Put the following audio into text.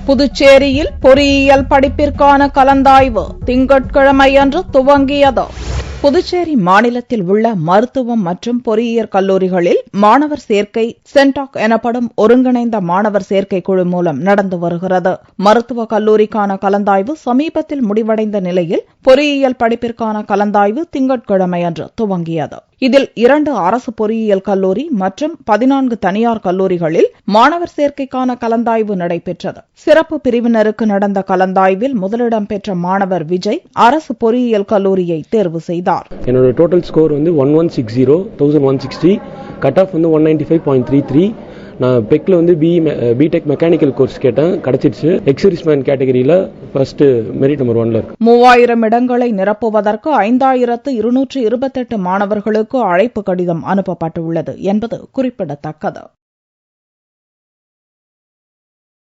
புதுச்சேரியில் பொறியியல் படிப்பிற்கான கலந்தாய்வு திங்கட்கிழமையன்று துவங்கியது. புதுச்சேரி மாநிலத்தில் உள்ள மருத்துவம் மற்றும் பொறியியல் கல்லூரிகளில் மாணவர் சேர்க்கை சென்டாக் எனப்படும் ஒருங்கிணைந்த மாணவர் சேர்க்கை குழு மூலம் நடந்து வருகிறது. மருத்துவ கல்லூரிக்கான கலந்தாய்வு சமீபத்தில் முடிவடைந்த நிலையில் பொறியியல் படிப்பிற்கான கலந்தாய்வு திங்கட்கிழமையன்று துவங்கியது. இதில் 2 அரசு பொறியியல் கல்லூரி மற்றும் 14 தனியார் கல்லூரிகளில் மாணவர் சேர்க்கைக்கான கலந்தாய்வு நடைபெற்றது. சிறப்பு பிரிவினருக்கு நடந்த கலந்தாய்வில் முதலிடம் பெற்ற மாணவர் விஜய் அரசு பொறியியல் கல்லூரியை தேர்வு செய்தார். என்னோட டோட்டல் ஸ்கோர் 1160 கட் ஆஃப் 195.33. நான் பெக்ல பிடெக் மெக்கானிக்கல் கோர்ஸ் கேட்டேன், கிடைச்சிருச்சு. எக்ஸர்விஸ்மேன் கேட்டகரியில ஃபர்ஸ்ட் மெரிட் நம்பர் 1ல இருக்கு. 3000 இடங்களை நிரப்புவதற்கு 5228 மாணவர்களுக்கு அழைப்பு கடிதம் அனுப்பப்பட்டுள்ளது என்பது குறிப்பிடத்தக்கது.